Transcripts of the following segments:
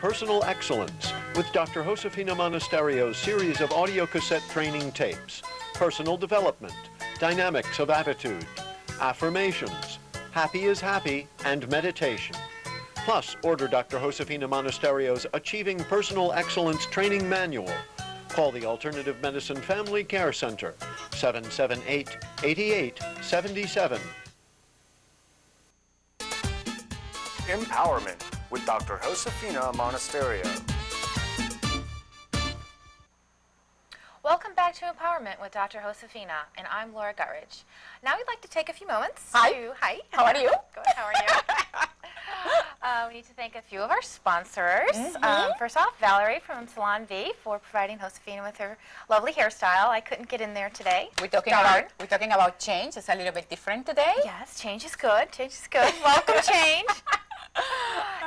Personal Excellence with Dr. Josefina Monasterio's series of audio cassette training tapes. Personal Development, Dynamics of Attitude, Affirmations, Happy is Happy, and Meditation. Plus, order Dr. Josefina Monasterio's Achieving Personal Excellence Training Manual. Call the Alternative Medicine Family Care Center, 778-8877. Empowerment with Dr. Josefina Monasterio. Welcome back to Empowerment with Dr. Josefina, and I'm Laura Guttridge. Now we'd like to take a few moments to... Hi. How are you? Good. How are you? We need to thank a few of our sponsors. First off, Valerie from Salon V for providing Josefina with her lovely hairstyle. I couldn't get in there today. We're talking about change. It's a little bit different today. Yes, change is good. Change is good. Welcome, change.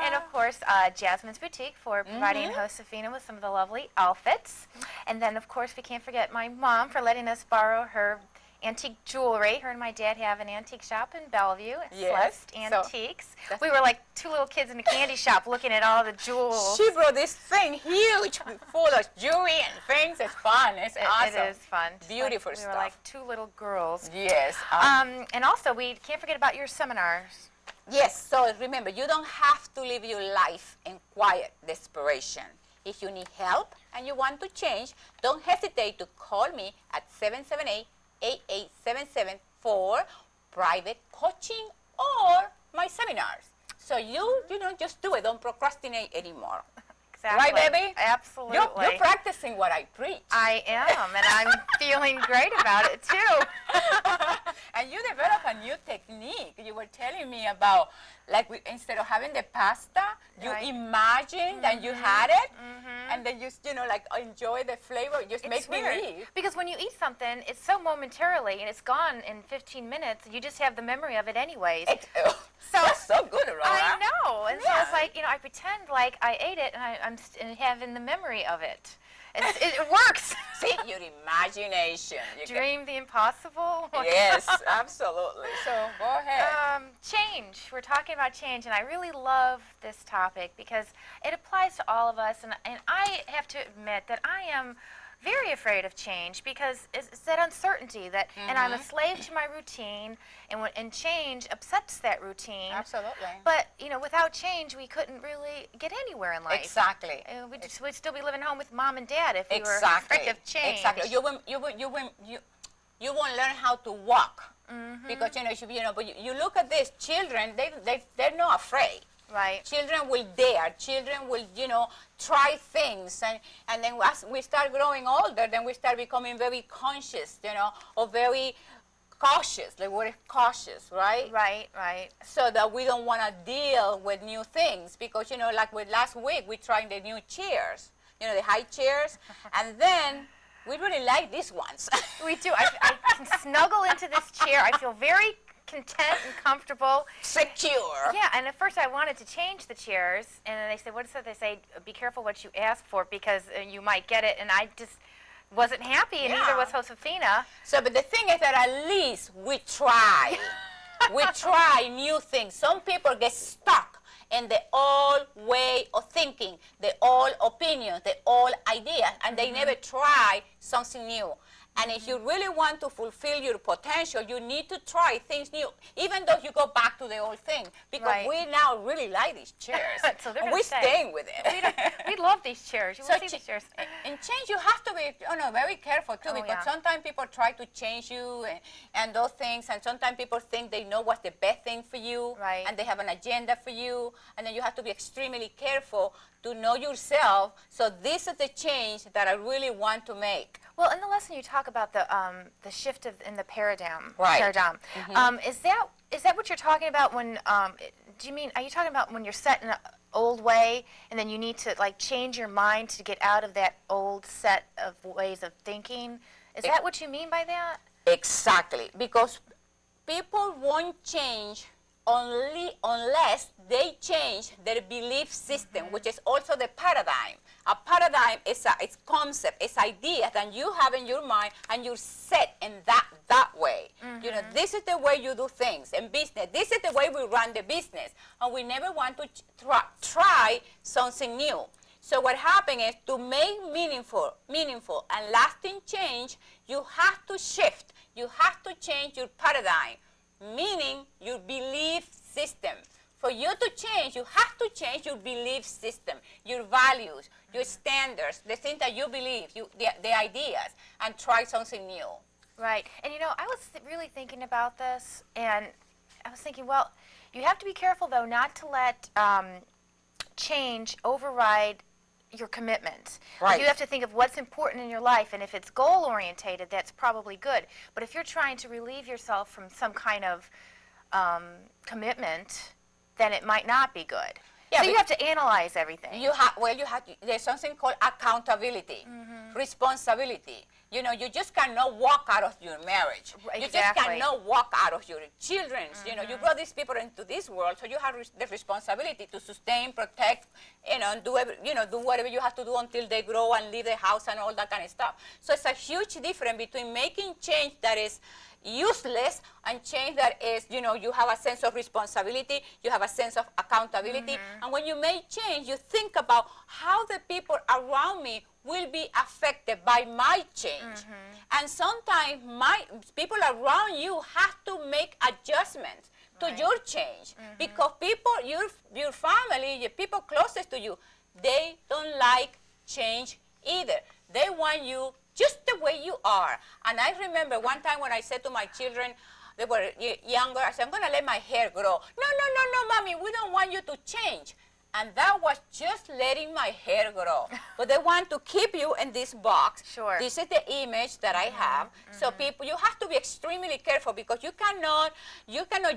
And of course, Jasmine's Boutique for providing Josefina with some of the lovely outfits. And then, of course, we can't forget my mom for letting us borrow her antique jewelry. Her and my dad have an antique shop in Bellevue, Celeste Antiques. We were like two little kids in a candy shop looking at all the jewels. She brought this thing huge, full of jewelry and things. It's fun. It's awesome. It is fun. Beautiful stuff. stuff. We were like two little girls. Yes. And also, we can't forget about your seminars. Yes, so remember, you don't have to live your life in quiet desperation. If you need help and you want to change, don't hesitate to call me at 778-8877 for private coaching or my seminars. So you just do it. Don't procrastinate anymore. Exactly. Right, baby? Absolutely. You're practicing what I preach. I am, and I'm feeling great about it, too. And you develop a new technique. You were telling me about, like, instead of having the pasta, you imagined that you had it, and then you like, enjoy the flavor. Just make me leave. Because when you eat something, it's so momentarily, and it's gone in 15 minutes, you just have the memory of it anyways. That's so good, Aurora. I know. And so it's like, I pretend like I ate it, and I'm having the memory of it. It works. See, your imagination. Dream the impossible. Yes, absolutely. So go ahead. Change. We're talking about change, and I really love this topic because it applies to all of us. And I have to admit that I am very afraid of change because it's that uncertainty that, and I'm a slave to my routine, and change upsets that routine. Absolutely. But without change, we couldn't really get anywhere in life. Exactly. We'd still be living home with mom and dad if we were afraid of change. Exactly. You won't learn how to walk because but you look at this children. They're not afraid. Right. Children will dare. Children will, try things. And then as we start growing older, then we start becoming very conscious, or very cautious. Like we're cautious, right? Right. So that we don't want to deal with new things because, like with last week, we tried the new chairs, the high chairs. And then we really like these ones. We do. I can snuggle into this chair. I feel very content and comfortable. Secure. Yeah, and at first I wanted to change the chairs, and then they said, what is it? They say, be careful what you ask for because you might get it, and I just wasn't happy, and neither was Josefina. So, but the thing is that at least we try. We try new things. Some people get stuck in the old way of thinking, the old opinions, the old ideas, and they never try something new. And if you really want to fulfill your potential, you need to try things new, even though you go back to the old thing, because we now really like these chairs. So we're staying with it. We love these chairs. You will see these chairs. In change, you have to be very careful, too, because sometimes people try to change you and those things, and sometimes people think they know what's the best thing for you, and they have an agenda for you, and then you have to be extremely careful to know yourself. So this is the change that I really want to make. Well, in the lesson you talk about the shift in the paradigm. Right. Is that what you're talking about when? Are you talking about when you're set in an old way and then you need to like change your mind to get out of that old set of ways of thinking? Is that what you mean by that? Exactly, because people won't change only unless they change their belief system, which is also the paradigm. A paradigm is a concept, it's idea that you have in your mind and you're set in that way. You know, this is the way you do things in business. This is the way we run the business. And we never want to try something new. So what happens is to make meaningful and lasting change, you have to shift. You have to change your paradigm, meaning your belief system. For you to change, you have to change your belief system, your values, your standards, the things that you believe, the ideas, and try something new. Right. And you know, I was really thinking about this, and I was thinking, well, you have to be careful, though, not to let change override your commitment. Right. You have to think of what's important in your life, and if it's goal-orientated, that's probably good. But if you're trying to relieve yourself from some kind of commitment, then it might not be good. Yeah, so you have to analyze everything. There's something called accountability, responsibility. You know, you just cannot walk out of your marriage. Exactly. You just cannot walk out of your children's. You know, you brought these people into this world, so you have the responsibility to sustain, protect, and do whatever you have to do until they grow and leave the house and all that kind of stuff. So it's a huge difference between making change that is useless and change that is, you have a sense of responsibility, you have a sense of accountability, and when you make change, you think about how the people around me will be affected by my change. And sometimes people around you have to make adjustments to your change, because people, your family, your people closest to you, they don't like change either. They want you just the way you are. And I remember one time when I said to my children, they were younger, I said, I'm going to let my hair grow. No, Mommy, we don't want you to change. And that was just letting my hair grow. But they want to keep you in this box. Sure. This is the image that I have. So people, you have to be extremely careful, because you cannot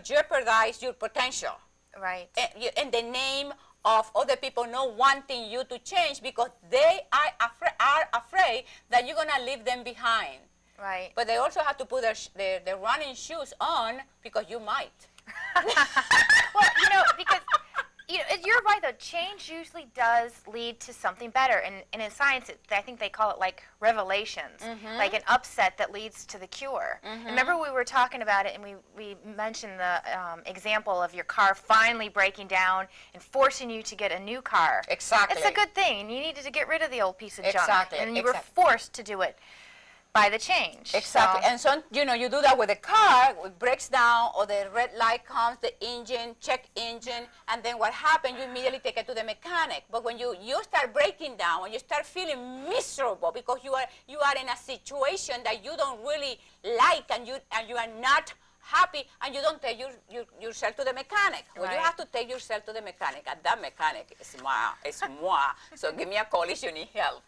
jeopardize your potential. Right. In the name of other people not wanting you to change, because they are afraid that you're going to leave them behind. Right. But they also have to put their running shoes on, because you might. Well, because you're right, though. Change usually does lead to something better. And in science, I think they call it like revelations, like an upset that leads to the cure. Remember we were talking about it, and we mentioned the example of your car finally breaking down and forcing you to get a new car. Exactly. It's a good thing. You needed to get rid of the old piece of junk. Exactly. And you were forced to do it by the change. Exactly. So. And so, you do that with the car, it breaks down, or the red light comes, the engine, check engine, and then what happens, you immediately take it to the mechanic. But when you start breaking down, when you start feeling miserable because you are in a situation that you don't really like, and you are not happy, and you don't take yourself to the mechanic. Well, you have to take yourself to the mechanic, and that mechanic is moi. So give me a call if you need help.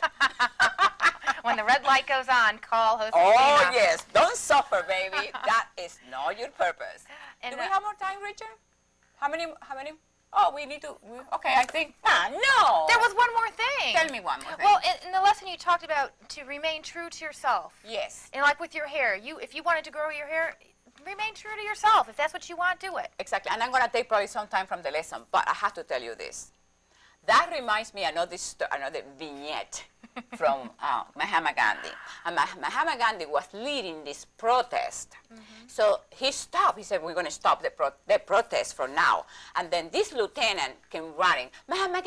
When the red light goes on, call Josefina. Oh, yes. Don't suffer, baby. That is not your purpose. And Do we have more time, Richard? How many? Oh, we need to. Okay, I think. No. There was one more thing. Tell me one more thing. Well, in the lesson you talked about to remain true to yourself. Yes. And like with your hair, if you wanted to grow your hair, remain true to yourself. If that's what you want, do it. Exactly. And I'm going to take probably some time from the lesson, but I have to tell you this. That reminds me another vignette from Mahatma Gandhi. And Mahatma Gandhi was leading this protest. So he stopped. He said, we're going to stop the protest for now. And then this lieutenant came running. Mahatma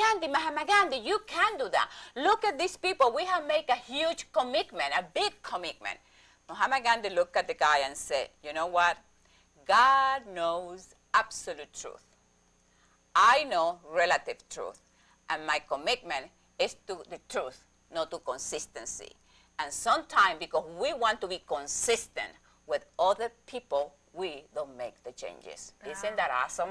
Gandhi, you can't do that. Look at these people. We have made a huge commitment, a big commitment. Mahatma Gandhi looked at the guy and said, you know what? God knows absolute truth. I know relative truth. And my commitment is to the truth, not to consistency. And sometimes, because we want to be consistent with other people, we don't make the changes. Isn't that awesome?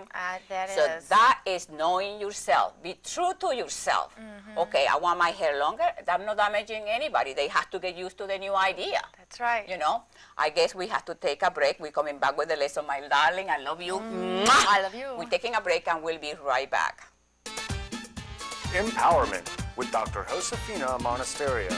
That so is. that is knowing yourself. Be true to yourself. Okay, I want my hair longer. I'm not damaging anybody. They have to get used to the new idea. That's right. I guess we have to take a break. We're coming back with the lesson, my darling. I love you. I love you. We're taking a break, and we'll be right back. Empowerment with Dr. Josefina Monasterio.